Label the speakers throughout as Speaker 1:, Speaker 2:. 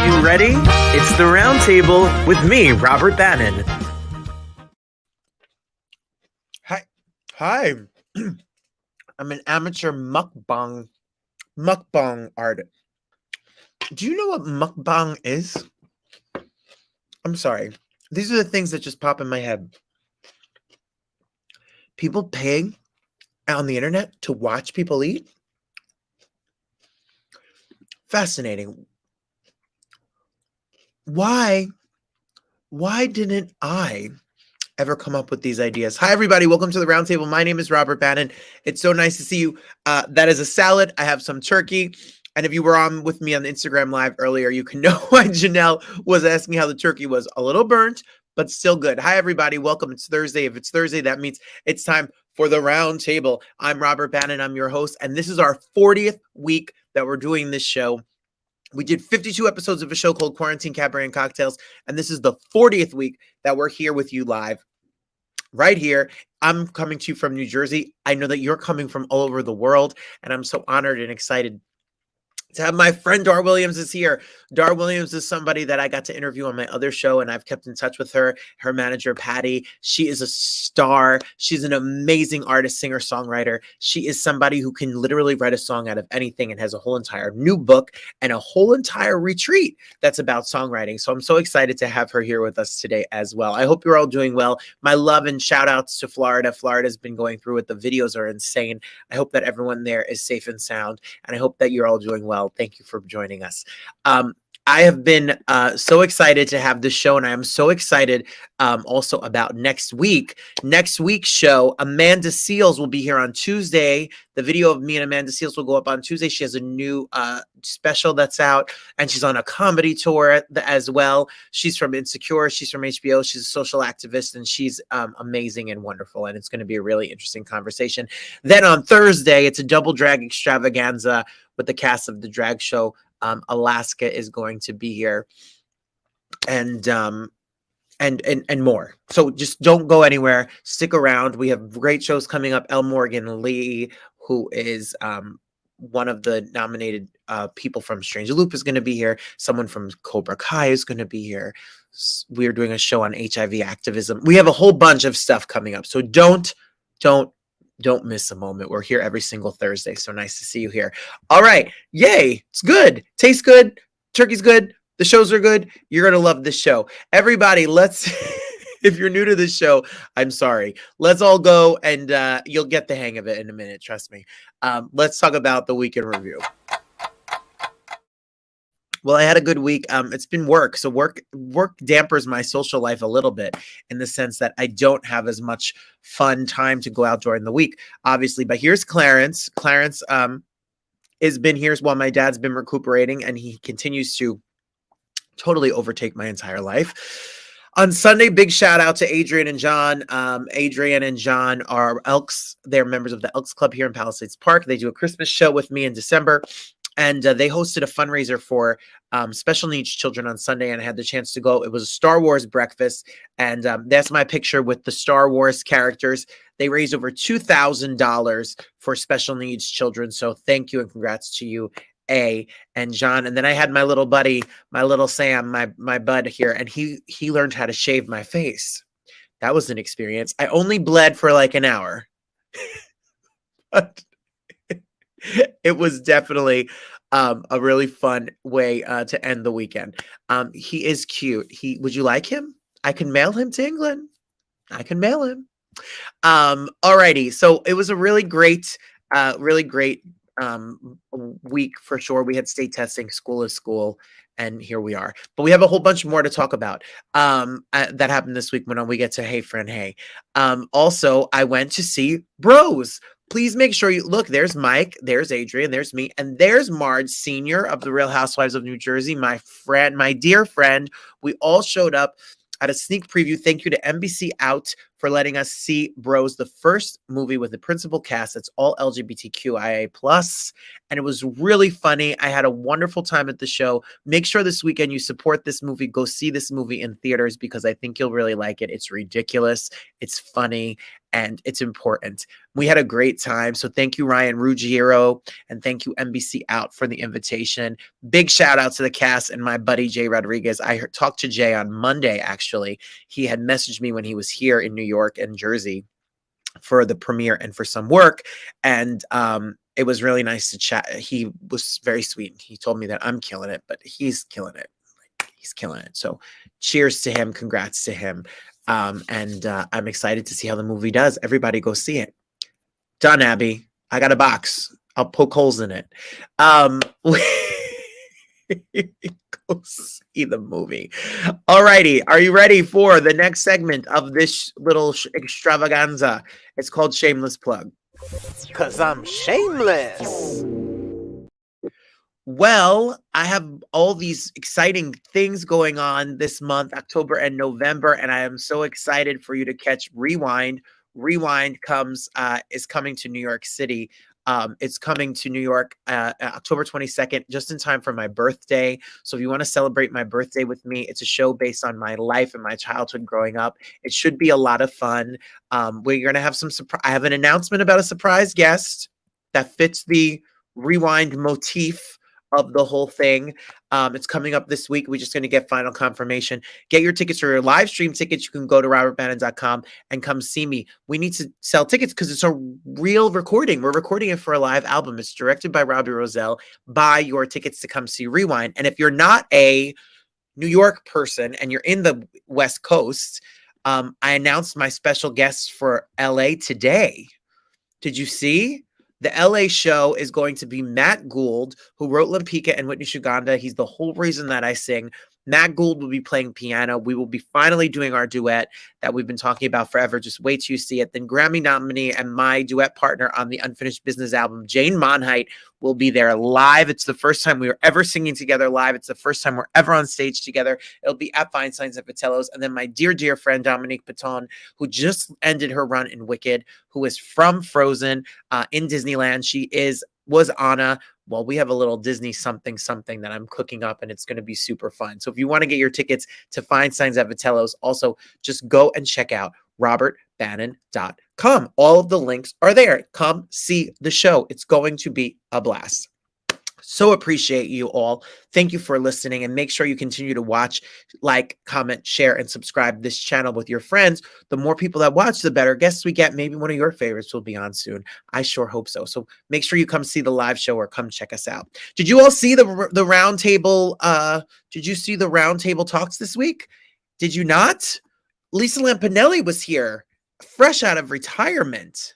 Speaker 1: you ready? It's the Roundtable with me, Robert Bannon.
Speaker 2: Hi. I'm an amateur mukbang artist. Do you know what mukbang is? I'm sorry. These are the things that just pop in my head. People paying on the internet to watch people eat? Fascinating. Why didn't I ever come up with these ideas? Hi, everybody. Welcome to the Roundtable. My name is Robert Bannon. It's so nice to see you. That is a salad. I have some turkey. And if you were on with me on the Instagram Live earlier, you can know why Janelle was asking how the turkey was. A little burnt, but still good. Hi, everybody. Welcome. It's Thursday. If it's Thursday, that means it's time for the Roundtable. I'm Robert Bannon. I'm your host. And this is our 40th week that we're doing this show. We did 52 episodes of a show called Quarantine Cabaret and Cocktails, and this is the 40th week that we're here with you live, right here. I'm coming to you from New Jersey. I know that you're coming from all over the world, and I'm so honored and excited to have my friend Dar Williams is here. Dar Williams is somebody that I got to interview on my other show, and I've kept in touch with her manager, Patty. She is a star. She's an amazing artist, singer, songwriter. She is somebody who can literally write a song out of anything and has a whole entire new book and a whole entire retreat that's about songwriting. So I'm so excited to have her here with us today as well. I hope you're all doing well. My love and shout outs to Florida. Florida's been going through it. The videos are insane. I hope that everyone there is safe and sound, and I hope that you're all doing well. Thank you for joining us. I have been so excited to have this show, and I am so excited also about next week. Next week's show, Amanda Seales will be here on Tuesday. The video of me and Amanda Seales will go up on Tuesday. She has a new special that's out, and she's on a comedy tour as well. She's from Insecure. She's from HBO. She's a social activist, and she's amazing and wonderful, and it's going to be a really interesting conversation. Then on Thursday, it's a double drag extravaganza with the cast of the drag show. Alaska is going to be here, and more. So just don't go anywhere. Stick around. We have great shows coming up. L. Morgan Lee, who is one of the nominated people from Strange Loop, is going to be here. Someone from Cobra Kai is going to be here. We're doing a show on HIV activism. We have a whole bunch of stuff coming up. So don't miss a moment. We're here every single Thursday. So nice to see you here. All right. Yay. It's good. Tastes good. Turkey's good. The shows are good. You're going to love this show. Everybody, let's, if you're new to this show, I'm sorry. Let's all go, and you'll get the hang of it in a minute. Trust me. Let's talk about the weekend review. Well, I had a good week. It's been work. So work dampers my social life a little bit, in the sense that I don't have as much fun time to go out during the week, obviously. But here's Clarence. Clarence has been here while my dad's been recuperating, and he continues to totally overtake my entire life. On Sunday, big shout out to Adrian and John. Adrian and John are Elks. They're members of the Elks Club here in Palisades Park. They do a Christmas show with me in December. And they hosted a fundraiser for special needs children on Sunday, and I had the chance to go. It was a Star Wars breakfast, and that's my picture with the Star Wars characters. They raised over $2,000 for special needs children. So thank you and congrats to you, A and John. And then I had my little buddy, my little Sam, my bud here, and he learned how to shave my face. That was an experience. I only bled for like an hour. But it was definitely a really fun way to end the weekend. He is cute. Would you like him? I can mail him to England. I can mail him. Alrighty. So it was a really great week for sure. We had state testing, school is school, and here we are. But we have a whole bunch more to talk about that happened this week when we get to Hey Friend Hey. Also, I went to see Bros. Please make sure you look. There's Mike, there's Adrian, there's me, and there's Marge Sr. of the Real Housewives of New Jersey, my friend, my dear friend. We all showed up at a sneak preview. Thank you to NBC Out for letting us see Bros, the first movie with the principal cast that's all LGBTQIA plus, and it was really funny. I had a wonderful time at the show. Make sure this weekend you support this movie. Go see this movie in theaters because I think you'll really like it. It's ridiculous, it's funny, and it's important. We had a great time. So thank you, Ryan Ruggiero, and thank you, NBC Out, for the invitation. Big shout out to the cast and my buddy Jay Rodriguez. I talked to Jay on Monday, actually. He had messaged me when he was here in New York and Jersey for the premiere and for some work. And it was really nice to chat. He was very sweet. He told me that I'm killing it, but he's killing it. He's killing it. So cheers to him. Congrats to him. And I'm excited to see how the movie does. Everybody go see it. Done, Abby. I got a box. I'll poke holes in it. Go see the movie. All righty. Are you ready for the next segment of this little extravaganza? It's called Shameless Plug. 'Cause I'm shameless. Well, I have all these exciting things going on this month, October and November, and I am so excited for you to catch Rewind. Rewind is coming to New York City. It's coming to New York October 22nd, just in time for my birthday. So if you want to celebrate my birthday with me, it's a show based on my life and my childhood growing up. It should be a lot of fun. We're going to have I have an announcement about a surprise guest that fits the Rewind motif of the whole thing. It's coming up this week. We're just going to get final confirmation. Get your tickets or your live stream tickets. You can go to robertbannon.com and come see me. We need to sell tickets because it's a real recording. We're recording it for a live album. It's directed by Robbie Roselle. Buy your tickets to come see Rewind. And if you're not a New York person and you're in the West Coast, I announced my special guests for LA today. Did you see? The LA show is going to be Matt Gould, who wrote Lampika and Whitney Shuganda. He's the whole reason that I sing. Matt Gould will be playing piano. We will be finally doing our duet that we've been talking about forever. Just wait till you see it. Then Grammy nominee and my duet partner on the Unfinished Business album, Jane Monheit, will be there live. It's the first time we were ever singing together live. It's the first time we're ever on stage together. It'll be at Feinstein's at Vitello's. And then my dear, dear friend, Dominique Paton, who just ended her run in Wicked, who is from Frozen in Disneyland. She was Anna. Well, we have a little Disney something that I'm cooking up, and it's going to be super fun. So if you want to get your tickets to Feinstein's at Vitello's, also just go and check out robertbannon.com. All of the links are there. Come see the show. It's going to be a blast. So appreciate you all. Thank you for listening, and make sure you continue to watch, like, comment, share, and subscribe this channel with your friends. The more people that watch, the better guests we get. Maybe one of your favorites will be on soon. I sure hope so. So make sure you come see the live show or come check us out. Did you all see the roundtable? Did you see the roundtable talks this week? Did you not? Lisa Lampanelli was here, fresh out of retirement.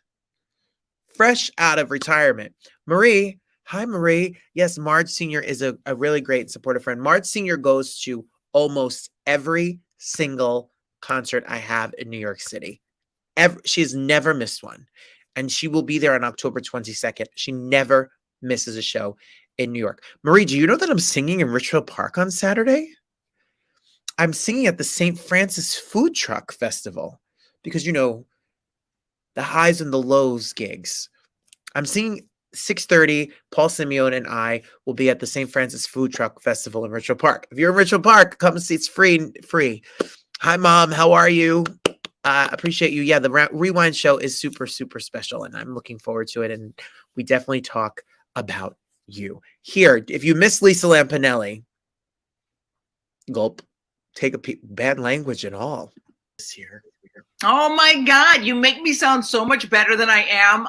Speaker 2: Marie. Hi, Marie. Yes, Marge Sr. is a really great and supportive friend. Marge Sr. goes to almost every single concert I have in New York City. She's never missed one. And she will be there on October 22nd. She never misses a show in New York. Marie, do you know that I'm singing in Richfield Park on Saturday? I'm singing at the St. Francis Food Truck Festival because, you know, the highs and the lows gigs. I'm singing 6:30. Paul Simeone and I will be at the St. Francis Food Truck Festival in Richfield Park. If you're in Richfield Park, come see. It's free. Hi, Mom. How are you? Appreciate you. Yeah, the Rewind show is super, super special, and I'm looking forward to it. And we definitely talk about you. Here, if you miss Lisa Lampanelli, gulp, take a peek. Bad language and all. Here.
Speaker 3: Oh my God, you make me sound so much better than I am.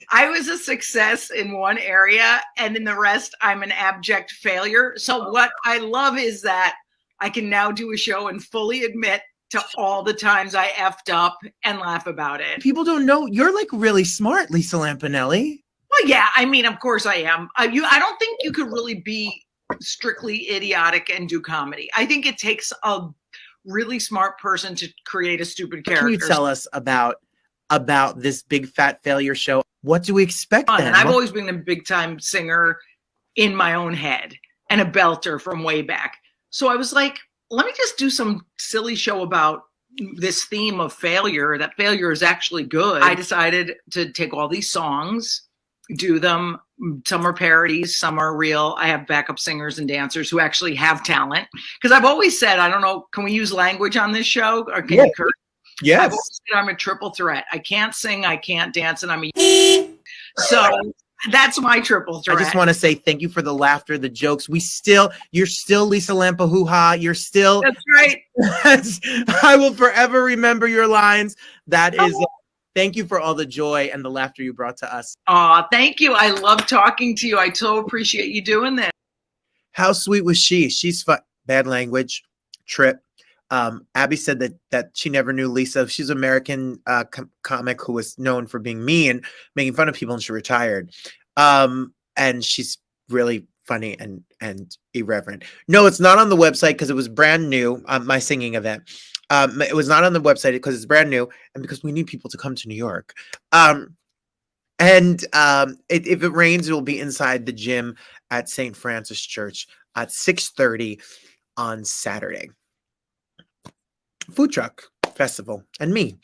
Speaker 3: I was a success in one area, and in the rest, I'm an abject failure. So what I love is that I can now do a show and fully admit to all the times I effed up and laugh about it.
Speaker 2: People don't know. You're like really smart, Lisa Lampanelli.
Speaker 3: Well, yeah, I mean, of course I am. I don't think you could really be strictly idiotic and do comedy. I think it takes a really smart person to create a stupid character.
Speaker 2: Can you tell us about this big fat failure show? What do we expect then?
Speaker 3: And I've always been a big time singer in my own head and a belter from way back. So I was like, let me just do some silly show about this theme of failure, that failure is actually good, I decided to take all these songs, do them. Some are parodies, some are real. I have backup singers and dancers who actually have talent. Because I've always said, I don't know, can we use language on this show? Or can you curse?
Speaker 2: Yes.
Speaker 3: I've always said I'm a triple threat. I can't sing, I can't dance, and I'm a so that's my triple threat.
Speaker 2: I just want to say thank you for the laughter, the jokes. You're still Lisa Lampa hoo-ha. You're still.
Speaker 3: That's right.
Speaker 2: I will forever remember your lines. That is. Thank you for all the joy and the laughter you brought to us.
Speaker 3: Oh, thank you. I love talking to you. I so appreciate you doing this.
Speaker 2: How sweet was she? She's fun. Bad language. Trip. Abby said that she never knew Lisa. She's an American comic who was known for being mean, making fun of people, and she retired. And she's really funny and irreverent. No, it's not on the website because it was brand new. My singing event. It was not on the website because it's brand new and because we need people to come to New York. If it rains, it will be inside the gym at St. Francis Church at 6:30 on Saturday. Food truck festival and me.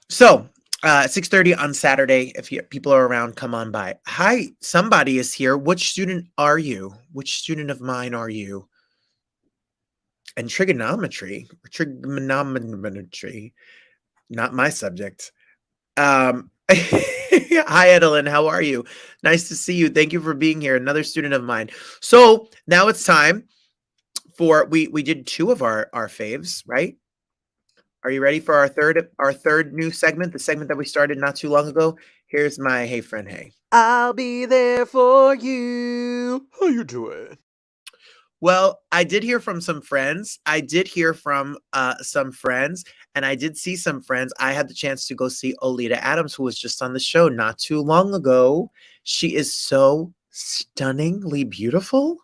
Speaker 2: So 6:30 on Saturday. If people are around, come on by. Hi, somebody is here. Which student are you? Which student of mine are you? And trigonometry, not my subject. Hi, Edelyn, how are you? Nice to see you. Thank you for being here. Another student of mine. So now it's time for, we did two of our faves, right? Are you ready for our third new segment, the segment that we started not too long ago? Here's my Hey Friend Hey. I'll be there for you. How you doing? Well, I did hear from some friends. And I did see some friends. I had the chance to go see Olita Adams, who was just on the show not too long ago. She is so stunningly beautiful.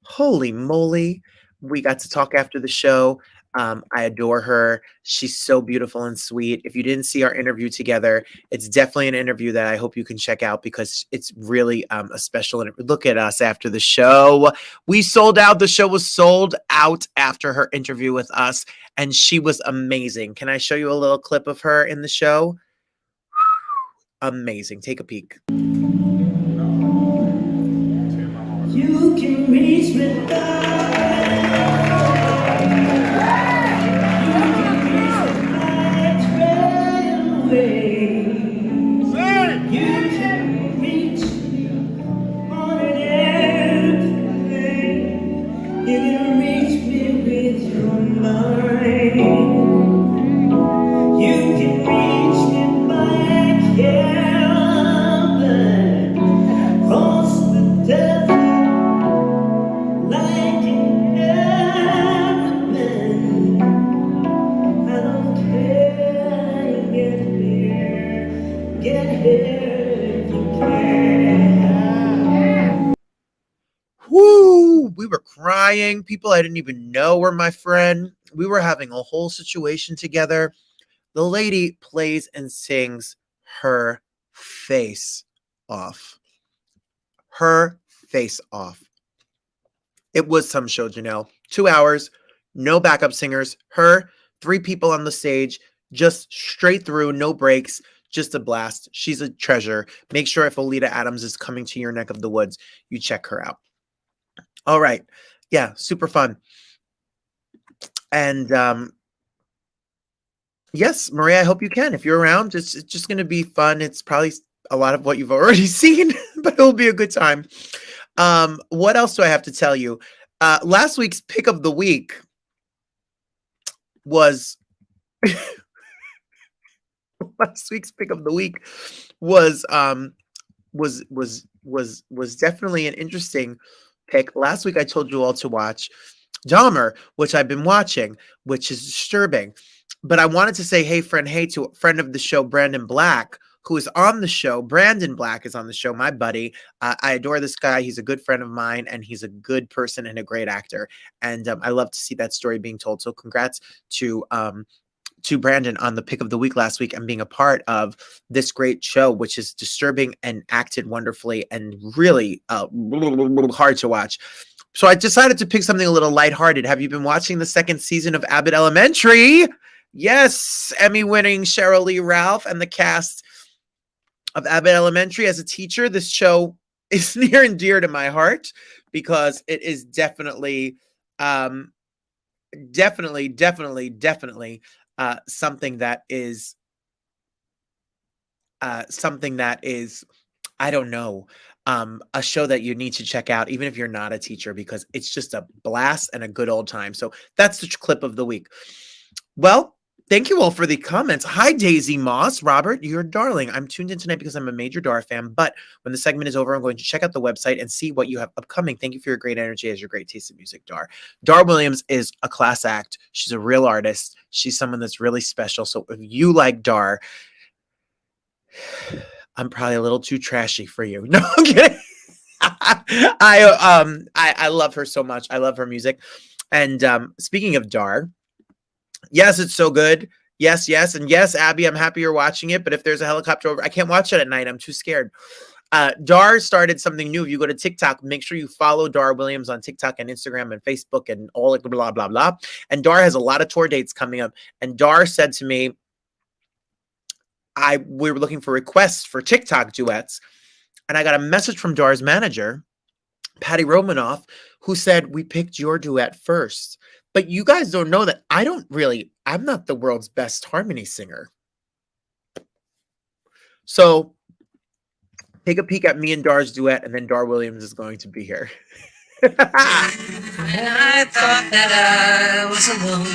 Speaker 2: Holy moly. We got to talk after the show. I adore her. She's so beautiful and sweet. If you didn't see our interview together, it's definitely an interview that I hope you can check out because it's really a special. And look at us after the show. We sold out. The show was sold out after her interview with us, and she was amazing. Can I show you a little clip of her in the show? Amazing. Take a peek. You can reach me down. Woo! We were crying. People I didn't even know were my friend. We were having a whole situation together. The lady plays and sings her face off. Her face off. It was some show, Janelle. 2 hours, no backup singers. Her, 3 people on the stage, just straight through, no breaks, just a blast. She's a treasure. Make sure if Olita Adams is coming to your neck of the woods, you check her out. All right. Yeah, super fun. And yes, Maria, I hope you can. If you're around, it's just going to be fun. It's probably a lot of what you've already seen, but it'll be a good time. What else do I have to tell you? Last week's pick of the week was was definitely an interesting pick. Last week I told you all to watch Dahmer, which I've been watching, which is disturbing. But I wanted to say hey to a friend of the show, Brandon Black, who is on the show. Brandon Black is on the show, my buddy. I adore this guy. He's a good friend of mine, and he's a good person and a great actor. And I love to see that story being told. So congrats to Brandon on the pick of the week last week and being a part of this great show, which is disturbing and acted wonderfully and really hard to watch. So I decided to pick something a little lighthearted. Have you been watching the second season of Abbott Elementary? Yes, Emmy-winning Cheryl Lee Ralph and the cast of Abbott Elementary. As a teacher, this show is near and dear to my heart because it is definitely, definitely something that is I don't know, a show that you need to check out, even if you're not a teacher, because it's just a blast and a good old time. So that's the clip of the week. Well, thank you all for the comments. Hi, Daisy Moss. Robert, you're darling. I'm tuned in tonight because I'm a major Dar fan, but when the segment is over, I'm going to check out the website and see what you have upcoming. Thank you for your great energy as your great taste in music, Dar. Dar Williams is a class act. She's a real artist. She's someone that's really special. So if you like Dar, I'm probably a little too trashy for you. No, I'm kidding. I love her so much. I love her music. And speaking of Dar, yes, it's so good. Yes, yes. And yes, Abby, I'm happy you're watching it. But if there's a helicopter over, I can't watch it at night. I'm too scared. Dar started something new. If you go to TikTok, make sure you follow Dar Williams on TikTok and Instagram and Facebook and all like blah, blah, blah. And Dar has a lot of tour dates coming up. And Dar said to me, we were looking for requests for TikTok duets. And I got a message from Dar's manager, Patty Romanoff, who said, we picked your duet first. But you guys don't know that I'm not the world's best harmony singer. So take a peek at me and Dar's duet, and then Dar Williams is going to be here.
Speaker 4: And I thought that I was alone.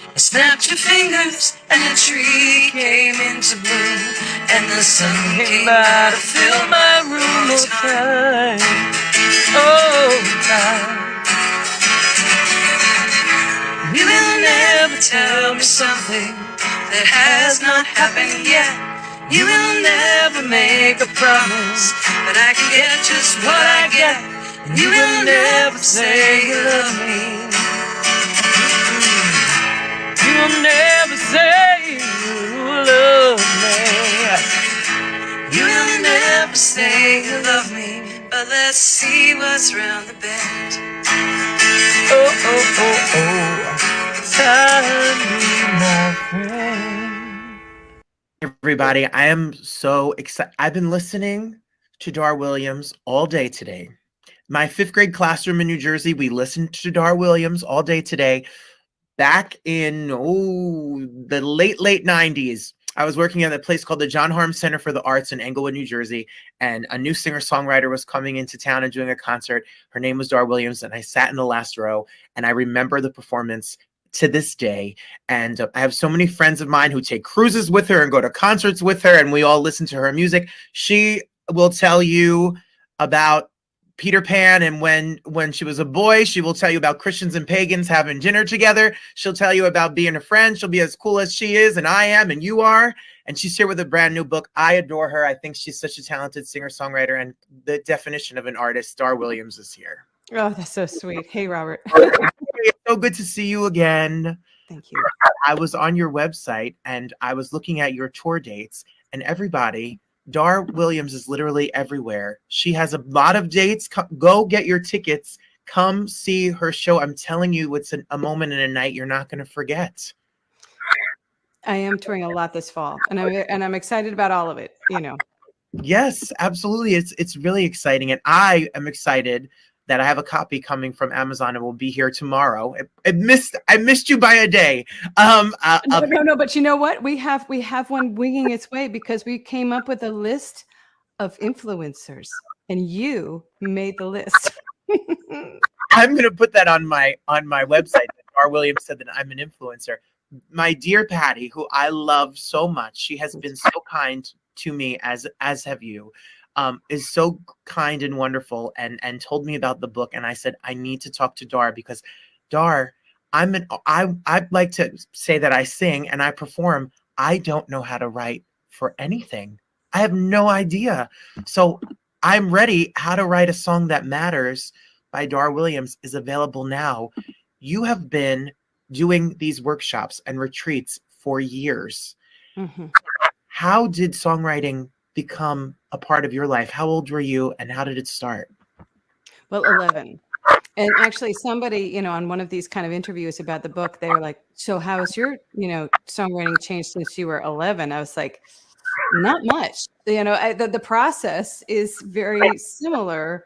Speaker 4: I snapped your fingers and a tree came into bloom, and the sun came by to fill my room all time. Oh, time. You will never tell me something that has not happened yet. You will never make a promise that I can get just what I get. And you will never say you love me. You will never say you love me. You will never say you love me. But let's see what's round the bend. Oh, oh, oh, oh. Tell me, my friend.
Speaker 2: Everybody, I am so excited. I've been listening to Dar Williams all day today. My 5th grade classroom in New Jersey, we listened to Dar Williams all day today. Back in the late 90s, I was working at a place called the John Harms Center for the Arts in Englewood, New Jersey, and a new singer-songwriter was coming into town and doing a concert. Her name was Dar Williams, and I sat in the last row, and I remember the performance to this day. And I have so many friends of mine who take cruises with her and go to concerts with her, and we all listen to her music. She will tell you about Peter Pan, and when she was a boy, she will tell you about Christians and pagans having dinner together. She'll tell you about being a friend. She'll be as cool as she is, and I am, and you are. And she's here with a brand new book. I adore her. I think she's such a talented singer-songwriter, and the definition of an artist. Dar Williams is here.
Speaker 5: Oh, that's so sweet. Hey, Robert.
Speaker 2: It's so good to see you again.
Speaker 5: Thank you.
Speaker 2: I was on your website, and I was looking at your tour dates, and everybody, Dar Williams is literally everywhere. She has a lot of dates. Go get your tickets. Come see her show. I'm telling you, it's a moment and a night you're not going to forget.
Speaker 5: I am touring a lot this fall, and I'm excited about all of it. You know.
Speaker 2: Yes, absolutely. It's really exciting, and I am excited that I have a copy coming from Amazon and will be here tomorrow. I missed you by a day.
Speaker 5: No, but you know what? We have one winging its way because we came up with a list of influencers, and you made the list.
Speaker 2: I'm going to put that on my website. Dar Williams said that I'm an influencer. My dear Patty, who I love so much, she has been so kind to me, as have you. Is so kind and wonderful, and told me about the book. And I said, I need to talk to Dar because Dar, I'd like to say that I sing and I perform. I don't know how to write for anything. I have no idea. So I'm ready. How to Write a Song That Matters by Dar Williams is available now. You have been doing these workshops and retreats for years. Mm-hmm. How did songwriting become a part of your life? How old were you and how did it start?
Speaker 5: Well, 11. And actually somebody, you know, on one of these kind of interviews about the book, they were like, so how has your, you know, songwriting changed since you were 11? I was like, not much. You know, the process is very similar.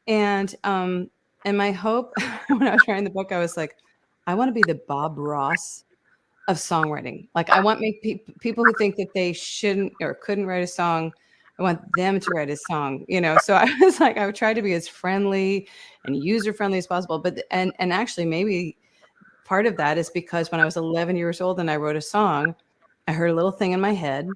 Speaker 5: And my hope when I was writing the book, I was like, I want to be the Bob Ross of songwriting. Like I want people who think that they shouldn't or couldn't write a song, I want them to write a song, you know. So I was like, I would try to be as friendly and user friendly as possible. But and actually maybe part of that is because when I was 11 years old and I wrote a song, I heard a little thing in my head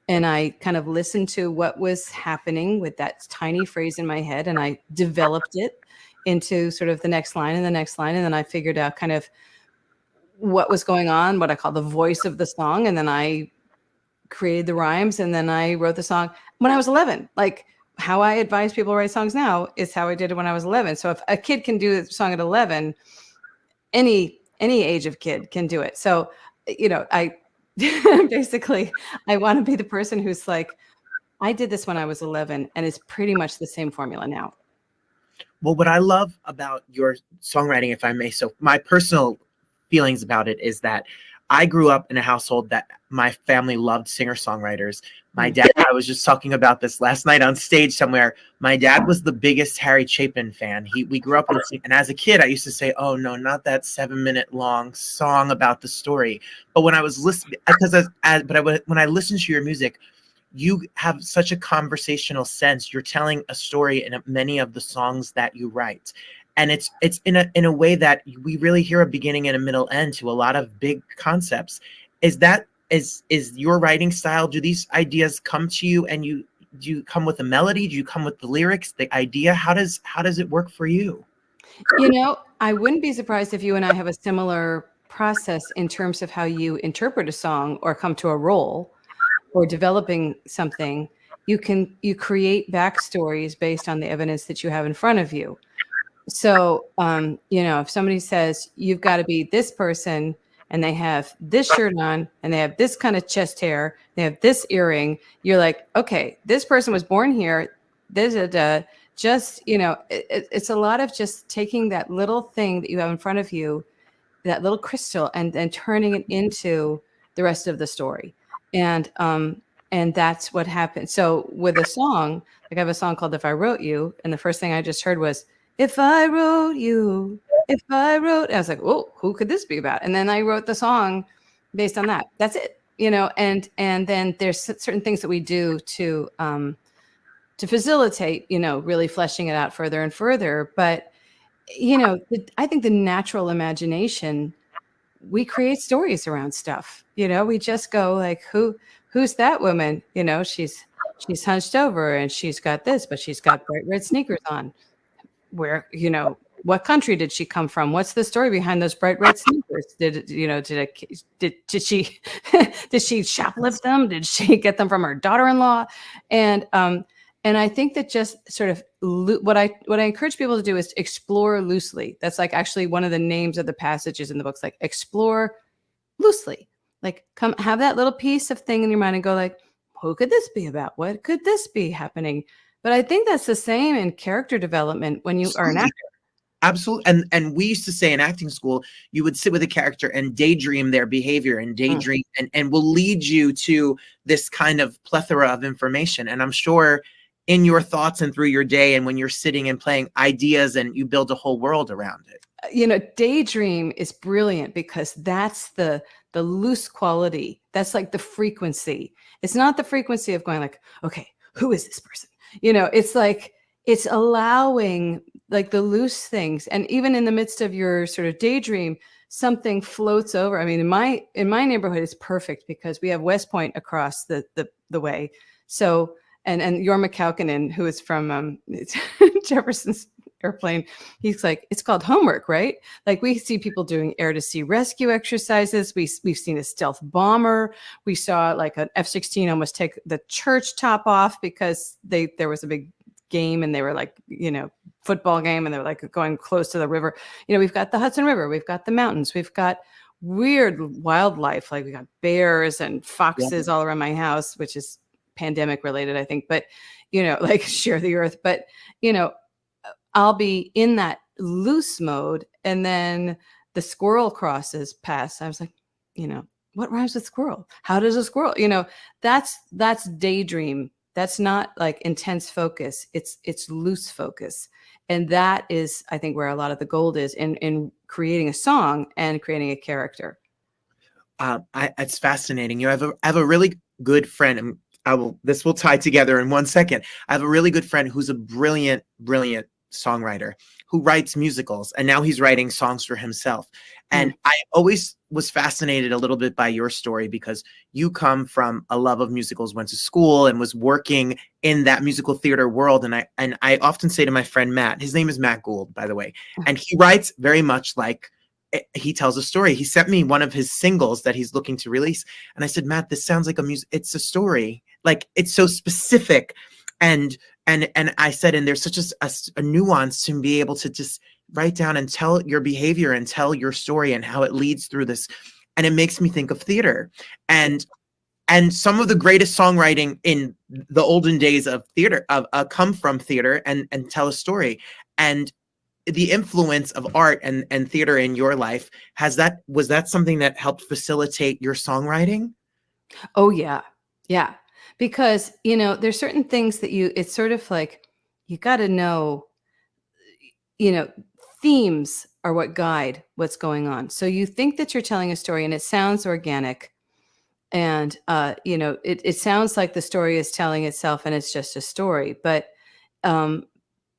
Speaker 5: and I kind of listened to what was happening with that tiny phrase in my head, and I developed it into sort of the next line and the next line. And then I figured out kind of what was going on, what I call the voice of the song. And then I created the rhymes, and then I wrote the song when I was 11. Like how I advise people to write songs now is how I did it when I was 11. So if a kid can do a song at 11, any age of kid can do it. So, you know, I basically, I want to be the person who's like, I did this when I was 11, and it's pretty much the same formula now.
Speaker 2: Well, what I love about your songwriting, if I may, so my personal feelings about it is that I grew up in a household that my family loved singer-songwriters. My dad, I was just talking about this last night on stage somewhere. My dad was the biggest Harry Chapin fan. We grew up listening, and as a kid, I used to say, "Oh no, not that 7-minute long song about the story." But when I was listening, when I listened to your music, you have such a conversational sense. You're telling a story in many of the songs that you write. And it's in a way that we really hear a beginning and a middle end to a lot of big concepts. Is your writing style? Do these ideas come to you, and do you come with a melody? Do you come with the lyrics, the idea? How does it work for you?
Speaker 5: You know, I wouldn't be surprised if you and I have a similar process in terms of how you interpret a song or come to a role or developing something. You create backstories based on the evidence that you have in front of you. So, you know, if somebody says you've got to be this person and they have this shirt on and they have this kind of chest hair, they have this earring, you're like, okay, this person was born here. Just, you know, it's a lot of just taking that little thing that you have in front of you, that little crystal, and turning it into the rest of the story. And that's what happened. So with a song, like I have a song called If I Wrote You, and the first thing I just heard was, if I wrote you, if I wrote, I was like, oh, who could this be about? And then I wrote the song based on that. That's it, you know. And then there's certain things that we do to facilitate, you know, really fleshing it out further and further. But you know, I think the natural imagination, we create stories around stuff. You know, we just go like, who's that woman? You know, she's hunched over and she's got this, but she's got bright red sneakers on. Where, you know, what country did she come from? What's the story behind those bright red sneakers? Did she did she shoplift them? Did she get them from her daughter-in-law? And I think that just sort of what I encourage people to do is to explore loosely. That's like actually one of the names of the passages in the books, like explore loosely. Like come have that little piece of thing in your mind and go like, who could this be about? What could this be happening? But I think that's the same in character development when you are an actor.
Speaker 2: Absolutely. And we used to say in acting school, you would sit with a character and daydream their behavior and daydream and will lead you to this kind of plethora of information. And I'm sure in your thoughts and through your day and when you're sitting and playing ideas and you build a whole world around it.
Speaker 5: You know, daydream is brilliant because that's the loose quality. That's like the frequency. It's not the frequency of going like, okay, who is this person? You know, it's like, it's allowing like the loose things. And even in the midst of your sort of daydream, something floats over. I mean, in my neighborhood, it's perfect because we have West Point across the way. So, and Jorma Kaukonen, who is from Jefferson's Airplane, he's like, it's called homework, right? Like we see people doing air to sea rescue exercises. We've seen a stealth bomber. We saw like an F-16 almost take the church top off because there was a big game and they were like, you know, football game and they were like going close to the river. You know, we've got the Hudson River, we've got the mountains, we've got weird wildlife, like we got bears and foxes all around my house, which is pandemic related, I think, but you know, like share the earth. But you know, I'll be in that loose mode, and then the squirrel crosses past. I was like, what rhymes with squirrel? How does a squirrel, that's daydream. That's not like intense focus. It's loose focus. And that is, I think, where a lot of the gold is in creating a song and creating a character.
Speaker 2: It's fascinating. I have a really good friend. And this will tie together in 1 second. I have a really good friend who's a brilliant songwriter who writes musicals, and now he's writing songs for himself. And I always was fascinated a little bit by your story, because you come from a love of musicals, went to school and was working in that musical theater world. And I often say to my friend Matt, his name is Matt Gould, by the way, and he writes very much like he tells a story. He sent me one of his singles that he's looking to release, and I said, Matt, this sounds like it's a story. Like, it's so specific. And I said, and there's such a nuance to be able to just write down and tell your behavior and tell your story and how it leads through this. And it makes me think of theater, and some of the greatest songwriting in the olden days of theater come from theater and tell a story. And the influence of art and theater in your life, was that something that helped facilitate your songwriting?
Speaker 5: Oh yeah. Yeah. Because, there's certain things that it's sort of like, you got to know, themes are what guide what's going on. So you think that you're telling a story and it sounds organic, and, it sounds like the story is telling itself and it's just a story. But,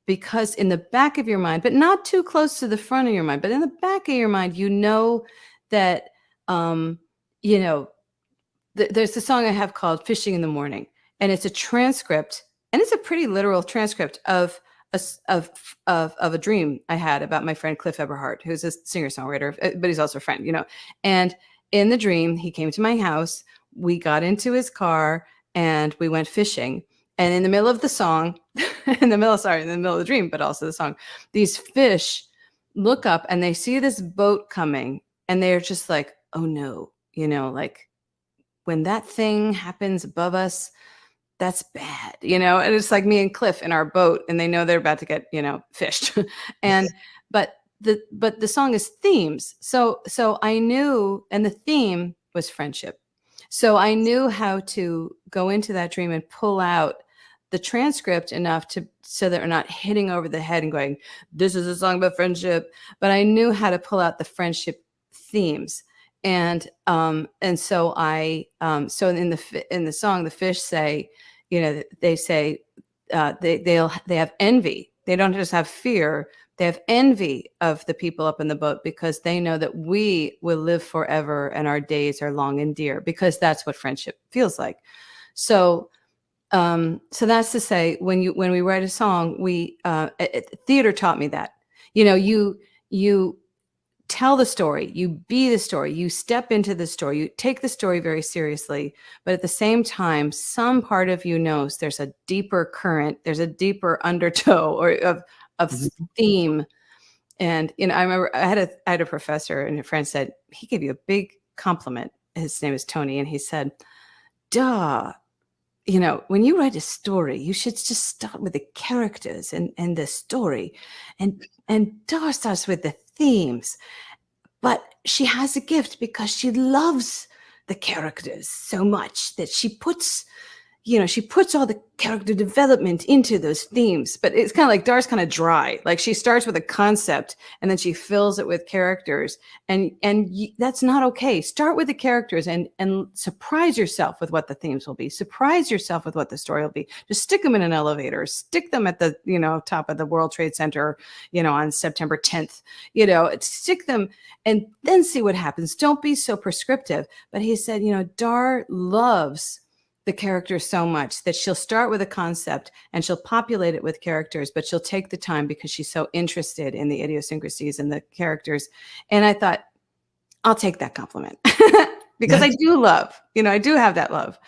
Speaker 5: because in the back of your mind, but not too close to the front of your mind, but in the back of your mind, that, there's a song I have called Fishing in the Morning, and it's a transcript, and it's a pretty literal transcript of a dream I had about my friend Cliff Eberhardt, who's a singer-songwriter, but he's also a friend, and in the dream, he came to my house, we got into his car, and we went fishing. And in the middle of the song, in the middle of the dream, but also the song, these fish look up and they see this boat coming, and they're just like, oh no, like, when that thing happens above us, that's bad, and it's like me and Cliff in our boat, and they know they're about to get, fished. But the song is themes. So I knew, and the theme was friendship. So I knew how to go into that dream and pull out the transcript enough so that we're not hitting over the head and going, this is a song about friendship. But I knew how to pull out the friendship themes. And so so in the song, the fish say, they say, they have envy. They don't just have fear. They have envy of the people up in the boat, because they know that we will live forever and our days are long and dear, because that's what friendship feels like. So that's to say, when we write a song, theater taught me that, you tell the story, you be the story, you step into the story, you take the story very seriously, but at the same time, some part of you knows there's a deeper current, there's a deeper undertow of theme. And, I remember I had a professor, and a friend said, he gave you a big compliment. His name is Tony. And he said, duh, when you write a story, you should just start with the characters and the story, and Dar starts with the themes. But she has a gift because she loves the characters so much that she puts all the character development into those themes. But it's kind of like Dar's kind of dry. Like, she starts with a concept and then she fills it with characters, and that's not okay. Start with the characters and surprise yourself with what the themes will be. Surprise yourself with what the story will be. Just stick them in an elevator, stick them at the, top of the World Trade Center, on September 10th, stick them and then see what happens. Don't be so prescriptive. But he said, Dar loves the characters so much that she'll start with a concept and she'll populate it with characters, but she'll take the time because she's so interested in the idiosyncrasies and the characters. And I thought, I'll take that compliment because I do love, I do have that love.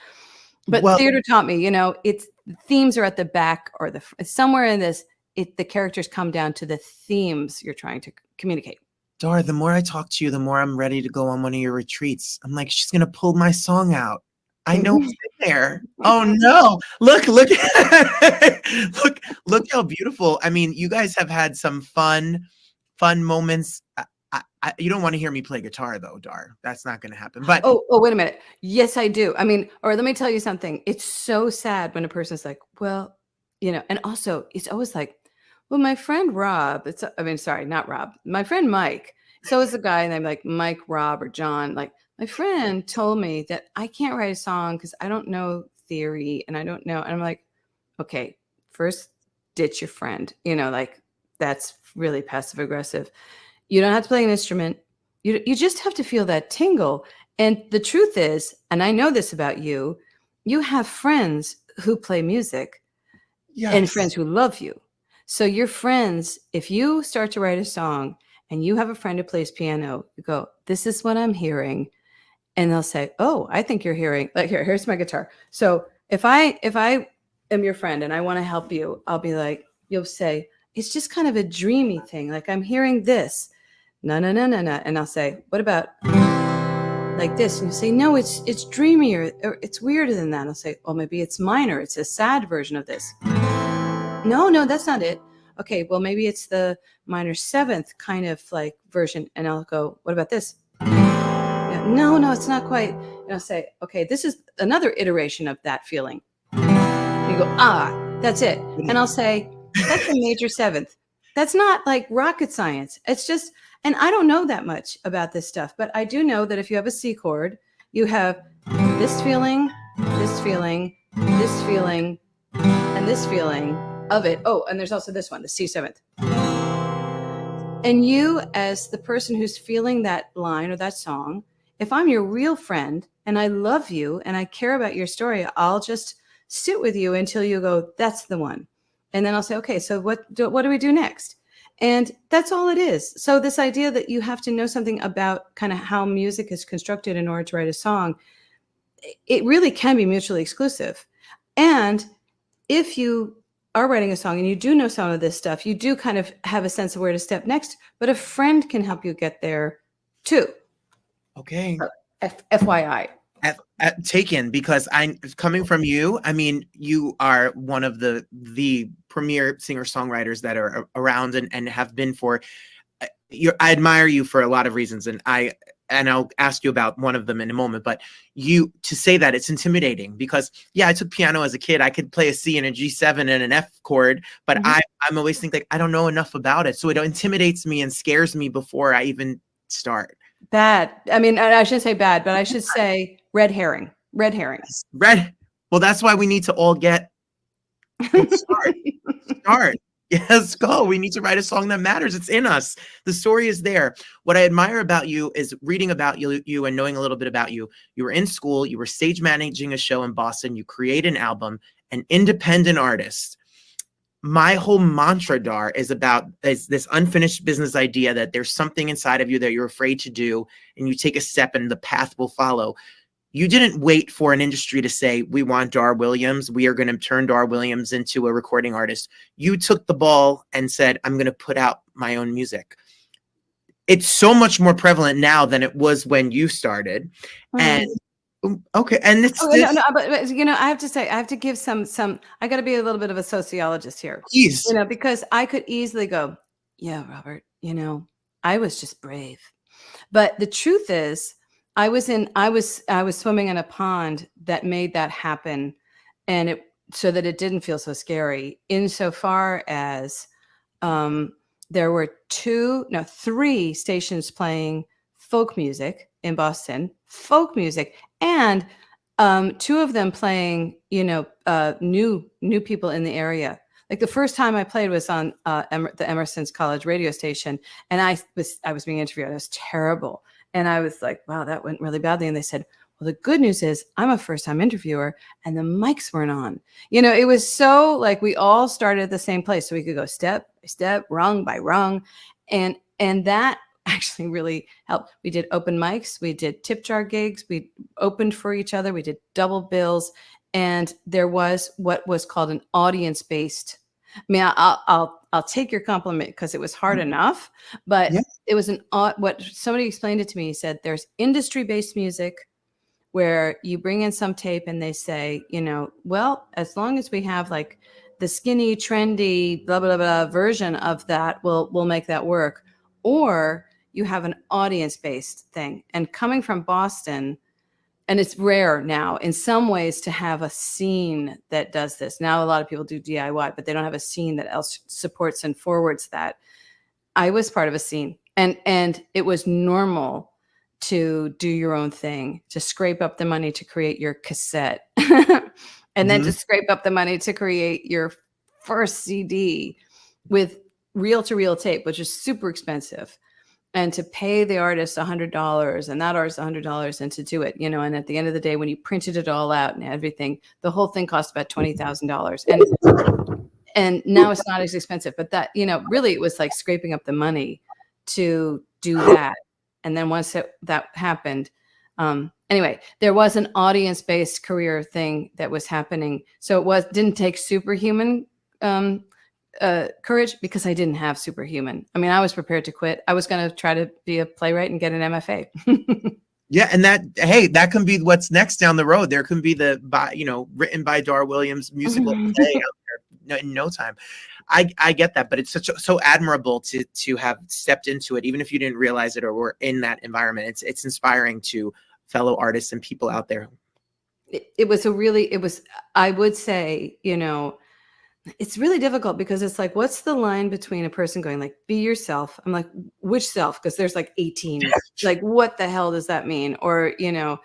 Speaker 5: But theater taught me, it's themes are at the back, or somewhere in this, the characters come down to the themes you're trying to communicate.
Speaker 2: Dar, the more I talk to you, the more I'm ready to go on one of your retreats. I'm like, she's going to pull my song out. I know it's in there. Oh no. Look how beautiful. I mean, you guys have had some fun fun moments. You don't want to hear me play guitar though, Dar. That's not going to happen. But
Speaker 5: oh, wait a minute. Yes, I do. I mean, or let me tell you something. It's so sad when a person's like, well, and also it's always like, well, my friend Rob, sorry, not Rob, my friend Mike. So is the guy, and I'm like, Mike, Rob, or John. Like, my friend told me that I can't write a song because I don't know theory and I don't know. And I'm like, okay, first ditch your friend. Like, that's really passive aggressive. You don't have to play an instrument. You just have to feel that tingle. And the truth is, and I know this about you, you have friends who play music and friends who love you. So your friends, if you start to write a song and you have a friend who plays piano, you go, this is what I'm hearing. And they'll say, oh, I think you're hearing, like, here's my guitar. So if I am your friend and I want to help you, I'll be like, you'll say, it's just kind of a dreamy thing. Like, I'm hearing this. No. And I'll say, what about like this? And you say, no, it's dreamier, or it's weirder than that. And I'll say, well, maybe it's minor. It's a sad version of this. No, that's not it. Okay, well, maybe it's the minor seventh kind of like version. And I'll go, what about this? Yeah, no, it's not quite. And I'll say, okay, this is another iteration of that feeling. And you go, that's it. And I'll say, that's a major seventh. That's not like rocket science. It's just, and I don't know that much about this stuff, but I do know that if you have a C chord, you have this feeling, this feeling, this feeling, and this feeling of it. Oh, and there's also this one, the C seventh. And you, as the person who's feeling that line or that song, if I'm your real friend and I love you and I care about your story, I'll just sit with you until you go, that's the one. And then I'll say, okay, so what do we do next? And that's all it is. So this idea that you have to know something about kind of how music is constructed in order to write a song, it really can be mutually exclusive. And if you are writing a song and you do know some of this stuff, you do kind of have a sense of where to step next, but a friend can help you get there too.
Speaker 2: Okay.
Speaker 5: FYI.
Speaker 2: Taken, because I'm coming from you. I mean, you are one of the premier singer-songwriters that are around and have been for. I admire you for a lot of reasons, and I'll ask you about one of them in a moment. But you, to say that, it's intimidating because, yeah, I took piano as a kid. I could play a C and a G7 and an F chord, but I'm always think like I don't know enough about it, so it intimidates me and scares me before I even start.
Speaker 5: Bad. I mean, I shouldn't say bad, but I should say red herring. Red herring.
Speaker 2: Well, that's why we need to all start. Yes, go. We need to write a song that matters. It's in us. The story is there. What I admire about you is reading about you and knowing a little bit about you. You were in school. You were stage managing a show in Boston. You create an album, an independent artist. My whole mantra, Dar, is this unfinished business idea that there's something inside of you that you're afraid to do, and you take a step and the path will follow. You didn't wait for an industry to say, we want Dar Williams. We are going to turn Dar Williams into a recording artist. You took the ball and said, I'm going to put out my own music. It's so much more prevalent now than it was when you started. And okay. And it's
Speaker 5: but I have to say, I have to give some, I got to be a little bit of a sociologist here,
Speaker 2: please.
Speaker 5: Because I could easily go, yeah, Robert, I was just brave. But the truth is, I was swimming in a pond that made that happen, and so that it didn't feel so scary. Insofar as there were 3 stations playing folk music in Boston, and 2 of them playing, new people in the area. Like the first time I played was on the Emerson's College radio station, and I was being interviewed. It was terrible. And I was like, wow, that went really badly. And they said, well, the good news is I'm a first-time interviewer and the mics weren't on. It was so like we all started at the same place. So we could go step by step, rung by rung. And that actually really helped. We did open mics. We did tip jar gigs. We opened for each other. We did double bills. And there was what was called an audience-based. I mean, I'll take your compliment because it was hard enough, but it was what somebody explained it to me. He said, there's industry-based music where you bring in some tape and they say, well, as long as we have like the skinny, trendy, blah, blah, blah version of that, we'll make that work. or you have an audience-based thing. And coming from Boston, and it's rare now in some ways to have a scene that does this. Now a lot of people do DIY, but they don't have a scene that else supports and forwards that. I was part of a scene, and it was normal to do your own thing, to scrape up the money to create your cassette, and then to scrape up the money to create your first CD with reel-to-reel tape, which is super expensive. And to pay the artist $100 and that artist $100 and to do it, you know, and at the end of the day, when you printed it all out and everything, the whole thing cost about $20,000. And now it's not as expensive, but that, you know, really it was like scraping up the money to do that. And then once that happened, anyway, there was an audience-based career thing that was happening. So it didn't take superhuman courage, because I didn't have superhuman. I mean, I was prepared to quit. I was going to try to be a playwright and get an MFA.
Speaker 2: Yeah, and that can be what's next down the road. There can be written by Dar Williams musical play out there in no time. I get that, but it's so admirable to have stepped into it, even if you didn't realize it or were in that environment. It's inspiring to fellow artists and people out there. I would say, you know, it's really difficult because it's like, what's the line between a person going like, be yourself? I'm like, which self? Because there's like 18. Like, what the hell does that mean? Or, you know,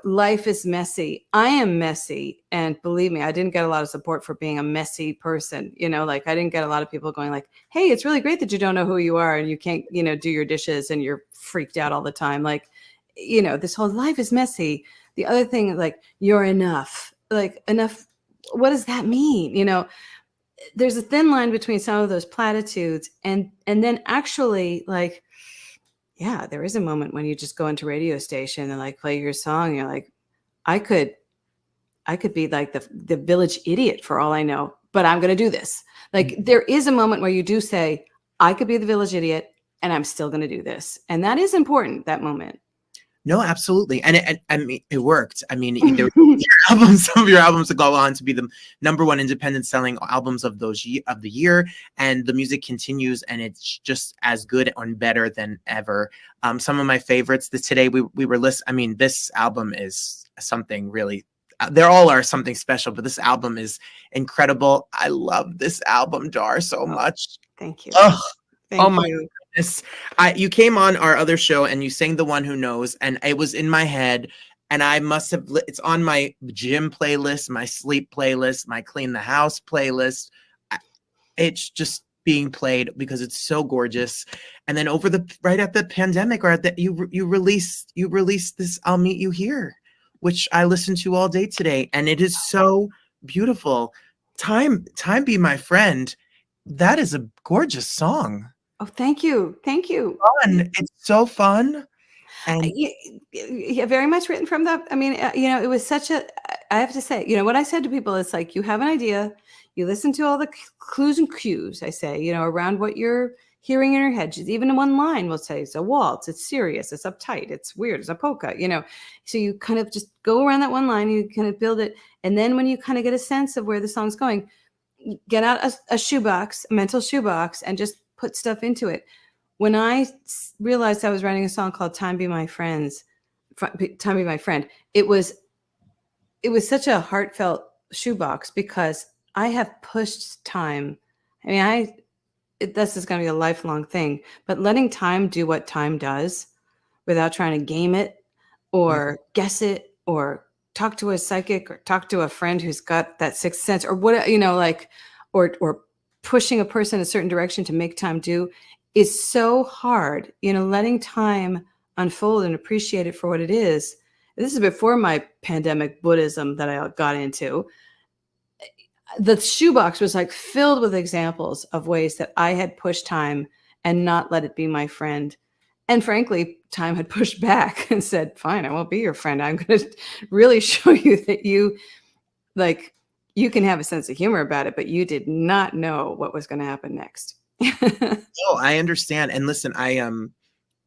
Speaker 2: life is messy. I am messy. And believe me, I didn't get a lot of support for being a messy person. You know, like I didn't get a lot of people going like, hey, it's really great that you don't know who you are and you can't, you know, do your dishes and you're freaked out all the time. Like, you know, this whole life is messy. The other thing, like, you're enough, like enough. What does that mean? You know, there's a thin line between some of those platitudes and then actually, like, yeah, there is a moment when you just go into radio station and like play your song. And you're like, I could be like the village idiot for all I know, but I'm going to do this. Like there is a moment where you do say, I could be the village idiot and I'm still going to do this. And that is important, that moment. No, absolutely. And I mean, it worked. I mean, either some of your albums will go on to be the #1 independent selling albums of the year, and the music continues, and it's just as good and better than ever. Some of my favorites today we were listening. I mean, this album is something really. They all are something special, but this album is incredible. I love this album, Dar, so much.
Speaker 5: Thank you.
Speaker 2: Oh my goodness. You came on our other show and you sang The One Who Knows, and it was in my head, and I must have, it's on my gym playlist, my sleep playlist, my clean the house playlist. It's just being played because it's so gorgeous. And then right at the pandemic, or you released this I'll Meet You Here, which I listened to all day today, and it is so beautiful. Time Be My Friend. That is a gorgeous song.
Speaker 5: Oh, thank you. Thank you.
Speaker 2: Fun. It's so fun. And
Speaker 5: yeah, very much written from that. I mean, you know, it was I have to say, you know, what I said to people is like, you have an idea, you listen to all the clues and cues, I say, you know, around what you're hearing in your head. Even in one line will say it's a waltz, it's serious, it's uptight, it's weird, it's a polka, you know. So you kind of just go around that one line, you kind of build it. And then when you kind of get a sense of where the song's going, get out a mental shoebox, and just put stuff into it. When I realized I was writing a song called Time Be My Friend, it was such a heartfelt shoebox because I have pushed time. I mean, this is going to be a lifelong thing, but letting time do what time does without trying to game it or guess it or talk to a psychic or talk to a friend who's got that sixth sense or what, you know, like, or pushing a person a certain direction to make time do is so hard. You know, letting time unfold and appreciate it for what it is. This is before my pandemic Buddhism that I got into. The shoebox was like filled with examples of ways that I had pushed time and not let it be my friend. And frankly, time had pushed back and said, fine, I won't be your friend. I'm going to really show you that you can have a sense of humor about it, but you did not know what was going to happen next.
Speaker 2: No, I understand. And listen,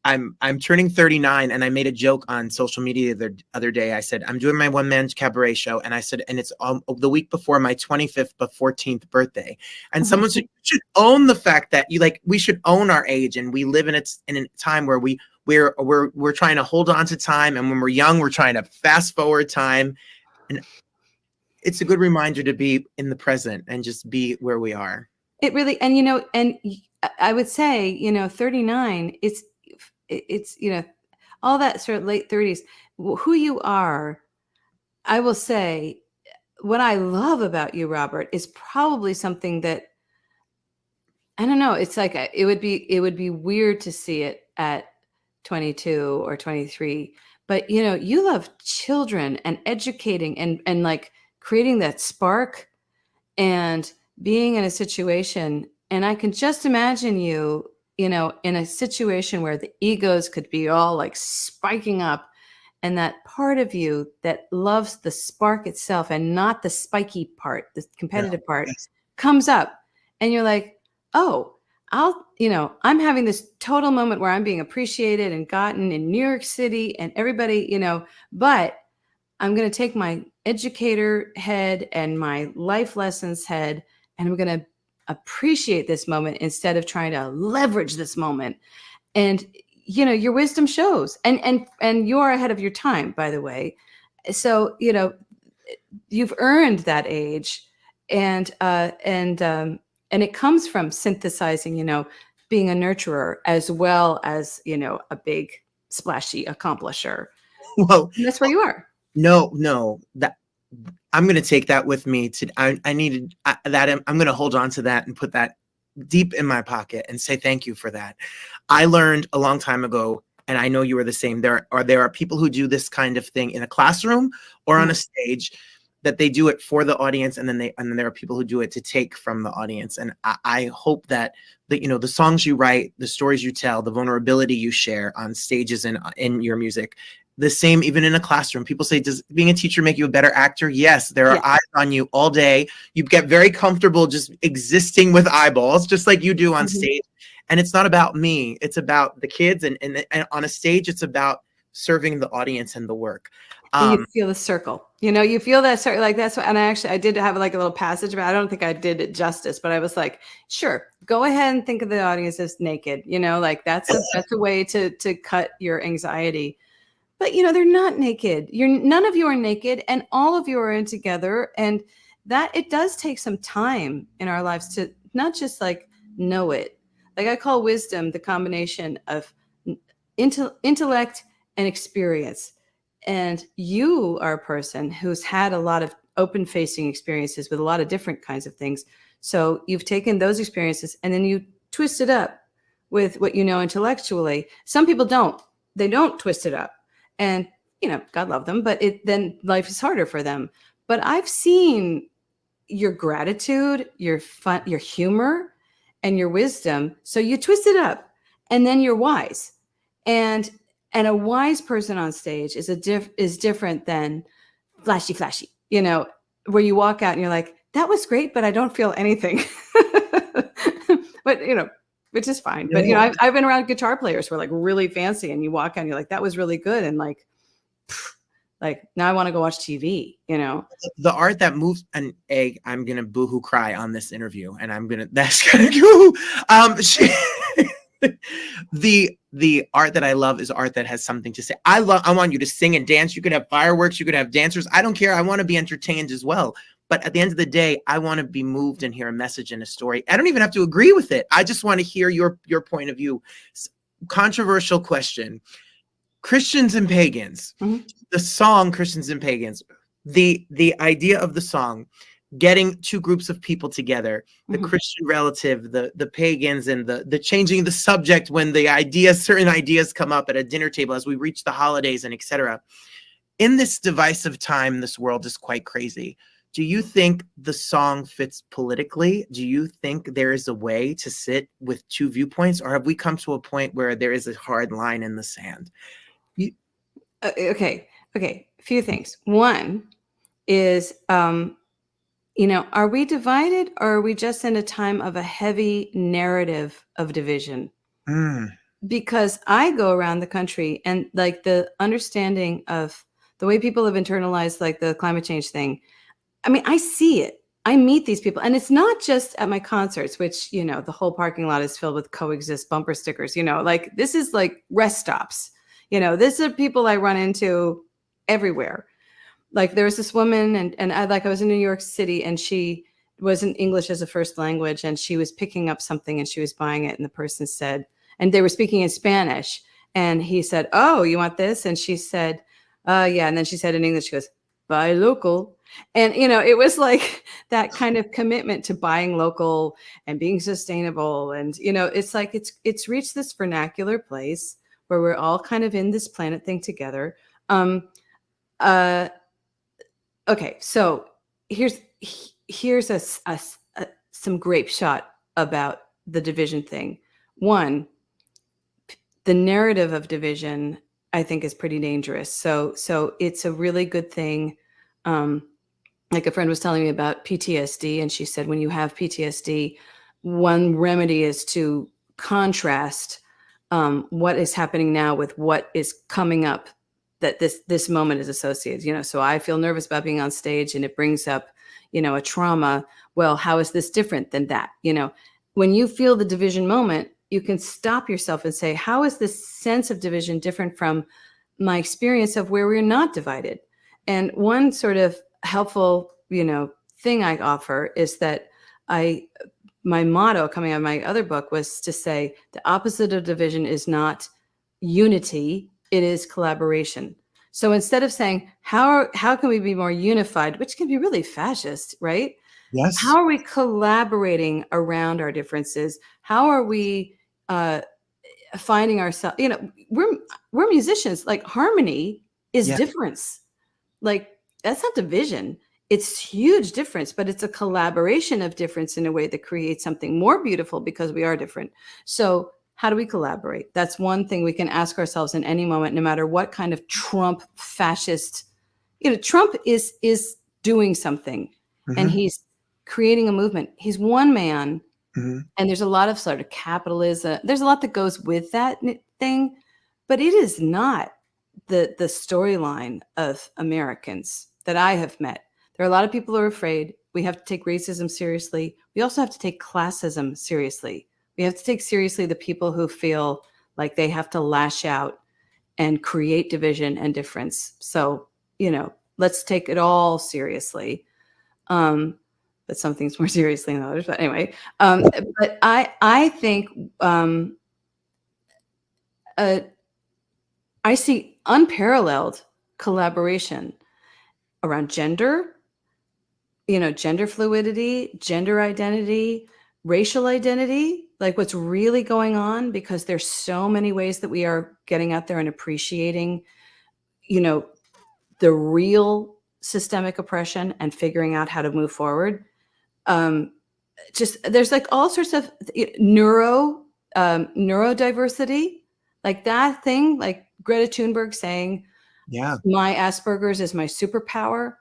Speaker 2: I'm turning 39, and I made a joke on social media the other day. I said, I'm doing my one-man cabaret show, and I said, and it's the week before my 25th but 14th birthday. And someone said, you should own the fact that we should own our age, and we live in a time where we're trying to hold on to time, and when we're young, we're trying to fast forward time. And it's a good reminder to be in the present and just be where we are.
Speaker 5: It really, and and I would say, 39, it's all that sort of late 30s, who you are. I will say, what I love about you, Robert, is probably something that, I don't know, it's like it would be weird to see it at 22 or 23, but you love children and educating and like creating that spark and being in a situation. And I can just imagine you, in a situation where the egos could be all like spiking up, and that part of you that loves the spark itself and not the spiky part, the competitive part, comes up, and you're like, oh, I'm having this total moment where I'm being appreciated and gotten in New York City, and everybody, but I'm going to take my educator head and my life lessons head, and I'm going to appreciate this moment instead of trying to leverage this moment. And your wisdom shows, and you're ahead of your time, by the way. So you've earned that age, and it comes from synthesizing, being a nurturer as well as a big splashy accomplisher.
Speaker 2: Well,
Speaker 5: and that's where you are.
Speaker 2: No, that I'm going to take that with me to, I needed that. I'm going to hold on to that and put that deep in my pocket and say, thank you for that. I learned a long time ago, and I know you are the same. There are people who do this kind of thing in a classroom or on a stage, that they do it for the audience. And then there are people who do it to take from the audience. And I hope that the songs you write, the stories you tell, the vulnerability you share on stages and in your music, the same even in a classroom. People say, does being a teacher make you a better actor? Yes, there are eyes on you all day. You get very comfortable just existing with eyeballs, just like you do on stage. And it's not about me. It's about the kids. And on a stage, it's about serving the audience and the work.
Speaker 5: And you feel the circle, you feel that circle, like that's what, and I did have like a little passage, but I don't think I did it justice, but I was like, sure, go ahead and think of the audience as naked, like that's a way to cut your anxiety. But they're not naked. None of you are naked, and all of you are in together. And that it does take some time in our lives to not just like know it. Like I call wisdom the combination of intellect and experience. And you are a person who's had a lot of open-facing experiences with a lot of different kinds of things. So you've taken those experiences and then you twist it up with what you know intellectually. Some people don't. They don't twist it up. And, God love them, but then life is harder for them. But I've seen your gratitude, your fun, your humor, and your wisdom. So you twist it up, and then you're wise. And a wise person on stage is different than flashy, where you walk out and you're like, that was great, but I don't feel anything. But, which is fine. But, I've been around guitar players who are like really fancy, and you walk out and you're like, that was really good. And like now I want to go watch TV,
Speaker 2: The art that moves, and I'm going to boohoo cry on this interview, and that's going to go. The art that I love is art that has something to say. I want you to sing and dance. You could have fireworks. You could have dancers. I don't care. I want to be entertained as well. But at the end of the day, I want to be moved and hear a message and a story. I don't even have to agree with it. I just want to hear your point of view. Controversial question. Christians and pagans. The song Christians and Pagans. The idea of the song, getting two groups of people together, the Christian relative, the pagans, and the changing the subject when certain ideas come up at a dinner table as we reach the holidays and etc. In this divisive time, this world is quite crazy. Do you think the song fits politically? Do you think there is a way to sit with two viewpoints, or have we come to a point where there is a hard line in the sand?
Speaker 5: Okay. A few things. One is, are we divided, or are we just in a time of a heavy narrative of division? because I go around the country and like the understanding of the way people have internalized like the climate change thing. I mean, I see it. I meet these people, and it's not just at my concerts, which, you know, the whole parking lot is filled with coexist bumper stickers, you know, like this is like rest stops, you know, this are people I run into everywhere. Like there was this woman and I was in New York City and she wasn't English as a first language and she was picking up something and she was buying it. And the person said, and they were speaking in Spanish and he said, "Oh, you want this?" And she said, yeah. And then she said in English, she goes, "Buy local." And, you know, it was like that kind of commitment to buying local and being sustainable. And, you know, it's like, it's reached this vernacular place where we're all kind of in this planet thing together. Okay. So here's some grape shot about the division thing. One, the narrative of division, I think, is pretty dangerous. So it's a really good thing. Like a friend was telling me about PTSD, and she said when you have PTSD, one remedy is to contrast what is happening now with what is coming up that this moment is associated. You know, so I feel nervous about being on stage, and it brings up, you know, a trauma. Well, how is this different than that? You know, when you feel the division moment, you can stop yourself and say, how is this sense of division different from my experience of where we're not divided? And one sort of helpful, you know, thing I offer is that my motto coming out of my other book was to say the opposite of division is not unity, it is collaboration. So instead of saying how can we be more unified, which can be really fascist, right?
Speaker 2: Yes.
Speaker 5: How are we collaborating around our differences? How are we finding ourselves? You know, we're musicians. Like harmony is difference. Like that's not division. It's huge difference, but it's a collaboration of difference in a way that creates something more beautiful because we are different. So how do we collaborate? That's one thing we can ask ourselves in any moment, no matter what kind of Trump fascist, you know, Trump is doing something and he's creating a movement. He's one man and there's a lot of sort of capitalism. There's a lot that goes with that thing, but it is not the storyline of Americans that I have met. There are a lot of people who are afraid. We have to take racism seriously. We also have to take classism seriously. We have to take seriously the people who feel like they have to lash out and create division and difference. So, you know, let's take it all seriously. But some things more seriously than others. But anyway, but I think I see unparalleled collaboration around gender, you know, gender fluidity, gender identity, racial identity, like what's really going on, because there's so many ways that we are getting out there and appreciating, you know, the real systemic oppression and figuring out how to move forward. Just there's like all sorts of neurodiversity, like that thing, like Greta Thunberg saying, my Asperger's is my superpower.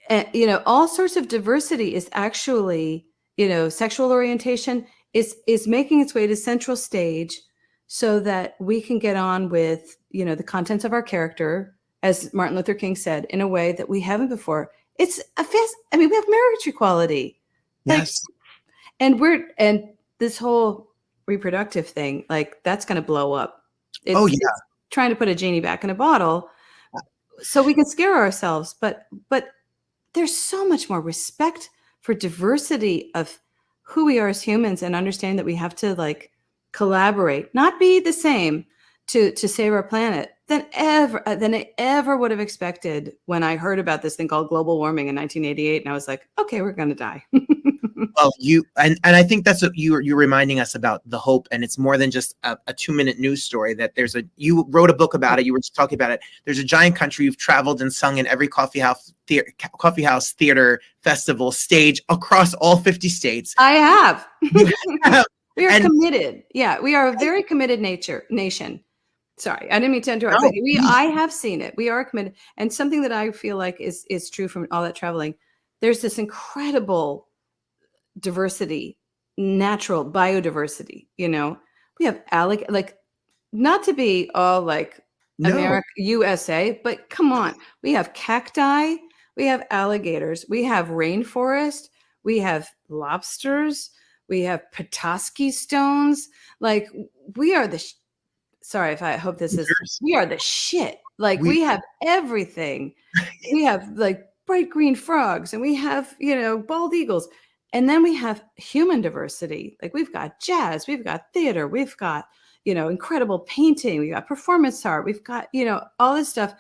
Speaker 5: And, you know, all sorts of diversity is actually, you know, sexual orientation is making its way to central stage so that we can get on with, you know, the contents of our character, as Martin Luther King said, in a way that we haven't before. It's I mean, we have marriage equality.
Speaker 2: Yes.
Speaker 5: Like, and this whole reproductive thing, like that's going to blow up. It's trying to put a genie back in a bottle so we can scare ourselves. But there's so much more respect for diversity of who we are as humans and understand that we have to like collaborate, not be the same to save our planet than I ever would have expected when I heard about this thing called global warming in 1988. And I was like, okay, we're going to die.
Speaker 2: Well, and I think that's what you're reminding us about the hope. And it's more than just a 2-minute news story that you wrote a book about it. You were just talking about it. There's a giant country. You've traveled and sung in every coffee house, theater, festival, stage across all 50 states.
Speaker 5: I have. We are committed. Yeah, we are a very committed nation. Sorry, I didn't mean to interrupt. But I have seen it. We are committed. And something that I feel like is true from all that traveling, there's this incredible diversity, natural biodiversity, you know, We have like, not to be all like
Speaker 2: No.
Speaker 5: America, USA, but come on. We have cacti, we have alligators, we have rainforest, we have lobsters, we have Petoskey stones. Like we are the, sorry if I hope this is, we are the shit. Like we have everything. We have like bright green frogs and we have, bald eagles. And then we have human diversity. Like we've got jazz, we've got theater, we've got, incredible painting, we got performance art, we've got, all this stuff,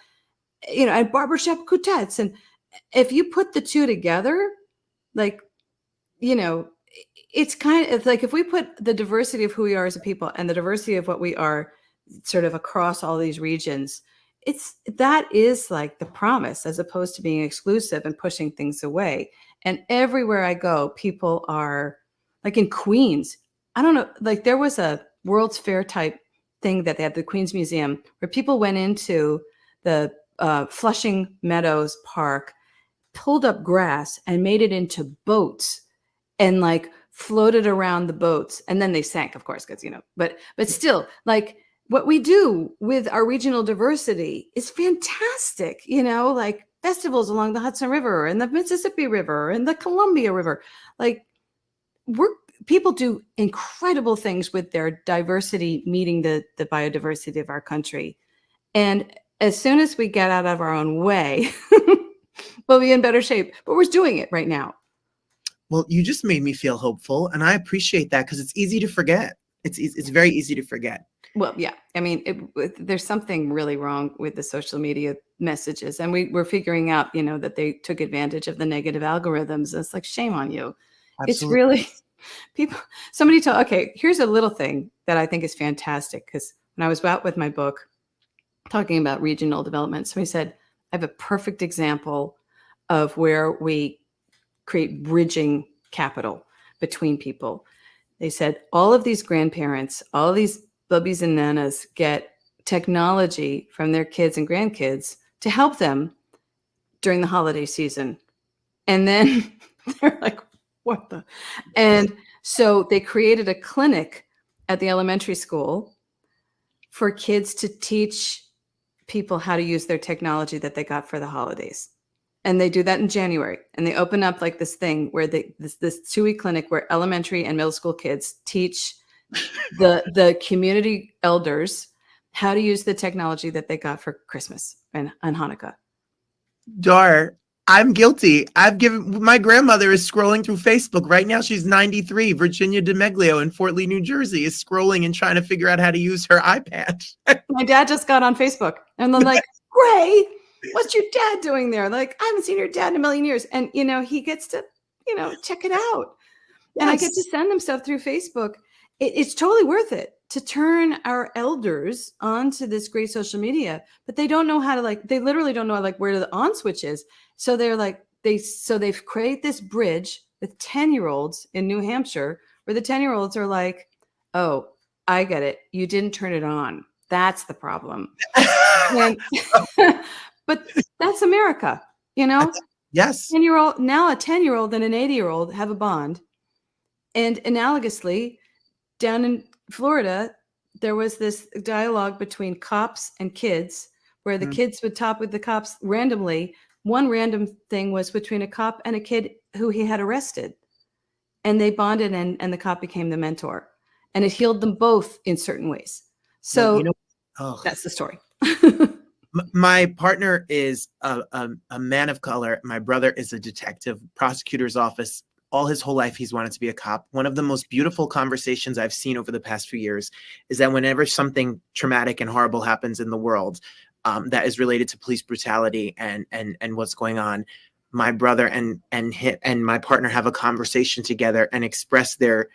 Speaker 5: and barbershop quartets. And if you put the two together, like, it's kind of like if we put the diversity of who we are as a people and the diversity of what we are sort of across all these regions, that is like the promise as opposed to being exclusive and pushing things away. And everywhere I go, people are like in Queens. I don't know, like there was a World's Fair type thing that they had at the Queens Museum where people went into the Flushing Meadows Park, pulled up grass and made it into boats and like floated around the boats. And then they sank, of course, because, but still like what we do with our regional diversity is fantastic, like festivals along the Hudson River and the Mississippi River and the Columbia River. Like people do incredible things with their diversity, meeting the biodiversity of our country. And as soon as we get out of our own way, we'll be in better shape, but we're doing it right now.
Speaker 2: Well, you just made me feel hopeful, and I appreciate that because it's easy to forget. It's very easy to forget.
Speaker 5: Well, yeah. I mean, there's something really wrong with the social media messages, and we're figuring out, that they took advantage of the negative algorithms. It's like, shame on you. Absolutely. It's really people. Somebody told. Okay, here's a little thing that I think is fantastic because when I was out with my book, talking about regional development, somebody said, I have a perfect example of where we create bridging capital between people. They said all of these grandparents, all of these bubbies and nanas get technology from their kids and grandkids to help them during the holiday season. And then they're like, what the? And so they created a clinic at the elementary school for kids to teach people how to use their technology that they got for the holidays. And they do that in January. And they open up like this thing where this 2-week clinic where elementary and middle school kids teach the community elders how to use the technology that they got for Christmas and Hanukkah.
Speaker 2: Dar, I'm guilty. My grandmother is scrolling through Facebook right now. She's 93. Virginia DeMeglio in Fort Lee, New Jersey is scrolling and trying to figure out how to use her iPad.
Speaker 5: My dad just got on Facebook and they're like, Gray, what's your dad doing there? Like, I haven't seen your dad in a million years. And, he gets to, check it out. Yes. And I get to send them stuff through Facebook. It's totally worth it to turn our elders onto this great social media, but they don't know how to they literally don't know where the on switch is. So they're like, they've created this bridge with 10-year-olds in New Hampshire where the 10-year-olds are like, oh, I get it. You didn't turn it on. That's the problem. But that's America,
Speaker 2: Yes.
Speaker 5: 10-year-old, now a 10-year-old and an 80-year-old have a bond. And analogously, down in Florida, there was this dialogue between cops and kids where the kids would talk with the cops randomly. One random thing was between a cop and a kid who he had arrested. And they bonded and the cop became the mentor. And it healed them both in certain ways. So that's the story.
Speaker 2: My partner is a man of color. My brother is a detective, prosecutor's office. All his whole life, he's wanted to be a cop. One of the most beautiful conversations I've seen over the past few years is that whenever something traumatic and horrible happens in the world that is related to police brutality and what's going on, my brother and my partner have a conversation together and express their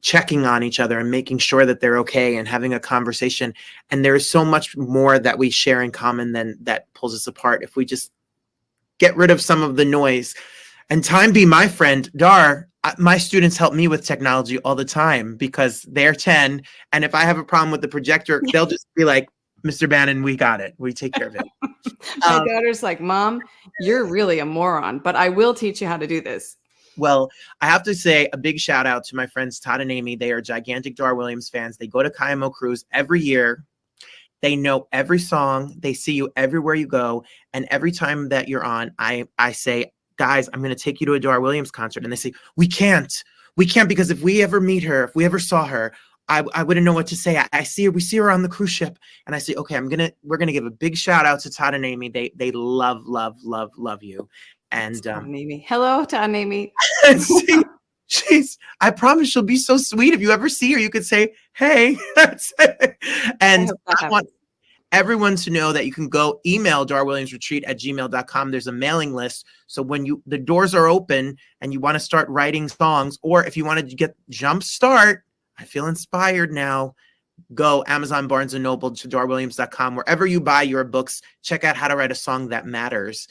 Speaker 2: checking on each other and making sure that they're okay and having a conversation. And there is so much more that we share in common than that pulls us apart. If we just get rid of some of the noise. And time be my friend, Dar, my students help me with technology all the time because they're 10. And if I have a problem with the projector, they'll just be like, Mr. Bannon, we got it. We take care of it.
Speaker 5: My daughter's like, Mom, you're really a moron, but I will teach you how to do this.
Speaker 2: Well, I have to say a big shout out to my friends Todd and Amy. They are gigantic Dar Williams fans. They go to Kaimo Cruise every year. They know every song. They see you everywhere you go. And every time that you're on, I say, guys, I'm going to take you to a Dar Williams concert. And they say, we can't because if we ever meet her, if we ever saw her, I wouldn't know what to say. I see her. We see her on the cruise ship. And I say, okay, we're going to give a big shout out to Todd and Amy. They love you. And
Speaker 5: Todd and Amy. Hello, Todd and Amy.
Speaker 2: Jeez, I promise she'll be so sweet. If you ever see her, you could say, hey. And I want everyone to know that you can go email darwilliamsretreat@gmail.com. There's a mailing list. So when the doors are open and you want to start writing songs, or if you want to get jump start, I feel inspired now. Go Amazon, Barnes & Noble, to darwilliams.com. Wherever you buy your books, check out How to Write a Song That Matters.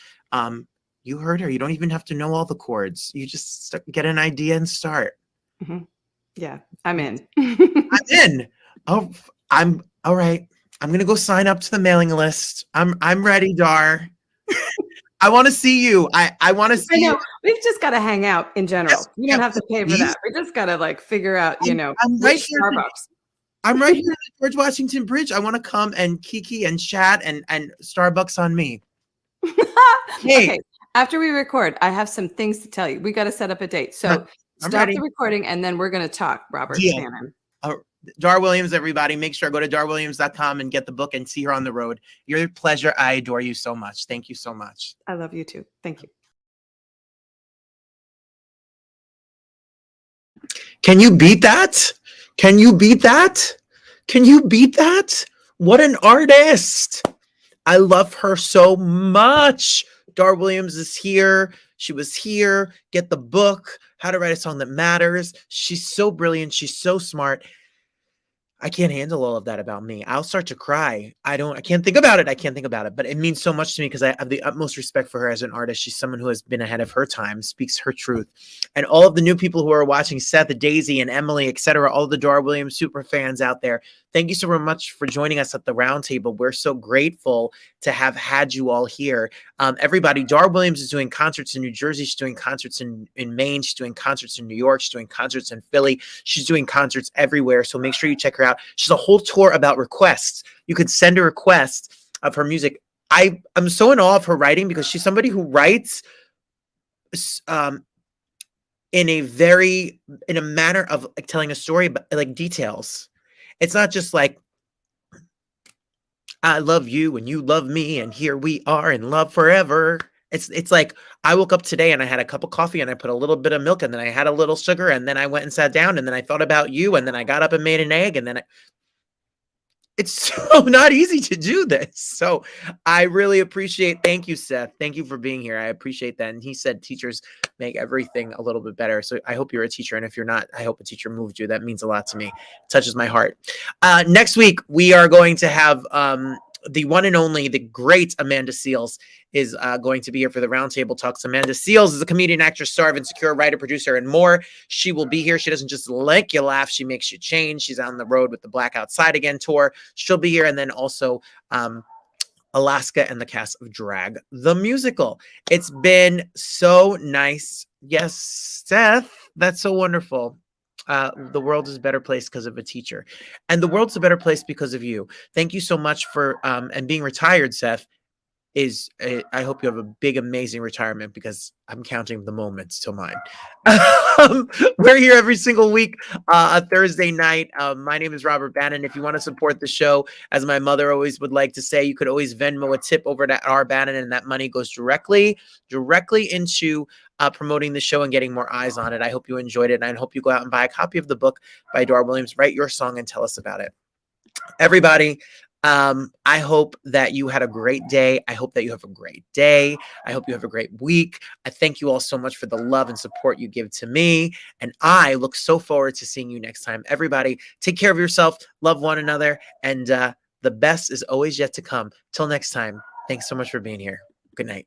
Speaker 2: You heard her. You don't even have to know all the chords. You just get an idea and start.
Speaker 5: Mm-hmm. Yeah, I'm in.
Speaker 2: I'm in. Oh, I'm all right. I'm going to go sign up to the mailing list. I'm ready, Dar. I want to see you. I want to see you.
Speaker 5: We've just got to hang out in general.
Speaker 2: Yes,
Speaker 5: You don't have to pay for that. We just got to like figure out,
Speaker 2: I'm right here.
Speaker 5: Starbucks.
Speaker 2: I'm right here at the George Washington Bridge. I want to come and kiki and chat and Starbucks on me. Hey.
Speaker 5: Okay. After we record, I have some things to tell you. We got to set up a date. So stop the recording and then we're going to talk, Robert Bannon.
Speaker 2: Dar Williams, everybody. Make sure to go to darwilliams.com and get the book and see her on the road. Your pleasure. I adore you so much. Thank you so much.
Speaker 5: I love you too. Thank you.
Speaker 2: Can you beat that? Can you beat that? Can you beat that? What an artist. I love her so much. Dar Williams is here. She was here. Get the book, How to Write a Song That Matters. She's so brilliant. She's so smart. I can't handle all of that about me. I'll start to cry. I can't think about it. But it means so much to me because I have the utmost respect for her as an artist. She's someone who has been ahead of her time, speaks her truth. And all of the new people who are watching, Seth, Daisy, and Emily, etc., all the Dar Williams super fans out there, thank you so very much for joining us at the Roundtable. We're so grateful to have had you all here. Everybody, Dar Williams is doing concerts in New Jersey. She's doing concerts in Maine. She's doing concerts in New York. She's doing concerts in Philly. She's doing concerts everywhere. So make sure you check her out. She's a whole tour about requests. You could send a request of her music. I'm so in awe of her writing because she's somebody who writes in a manner of like telling a story, but like details. It's not just like, I love you and you love me and here we are in love forever. It's like I woke up today and I had a cup of coffee and I put a little bit of milk and then I had a little sugar and then I went and sat down and then I thought about you and then I got up and made an egg and then it's so not easy to do this. So I really appreciate, thank you, Seth. Thank you for being here. I appreciate that. And he said teachers make everything a little bit better. So I hope you're a teacher. And if you're not, I hope a teacher moved you. That means a lot to me. It touches my heart. Next week, we are going to have the one and only, the great Amanda Seales is going to be here for the Roundtable Talks. Amanda Seales is a comedian, actress, star of Insecure, writer, producer, and more. She will be here. She doesn't just make you laugh. She makes you change. She's on the road with the Black Outside Again tour. She'll be here. And then also Alaska and the cast of Drag, the musical. It's been so nice. Yes, Seth, that's so wonderful. The world is a better place because of a teacher, and the world's a better place because of you. Thank you so much for and being retired, Seth. I hope you have a big, amazing retirement because I'm counting the moments till mine. We're here every single week, a Thursday night. My name is Robert Bannon. If you want to support the show, as my mother always would like to say, you could always Venmo a tip over to R Bannon, and that money goes directly into promoting the show and getting more eyes on it. I hope you enjoyed it, and I hope you go out and buy a copy of the book by Dar Williams. Write your song and tell us about it. Everybody, I hope that you had a great day. I hope that you have a great day. I hope you have a great week. I thank you all so much for the love and support you give to me. And I look so forward to seeing you next time. Everybody, take care of yourself, love one another, and the best is always yet to come. Till next time, thanks so much for being here. Good night.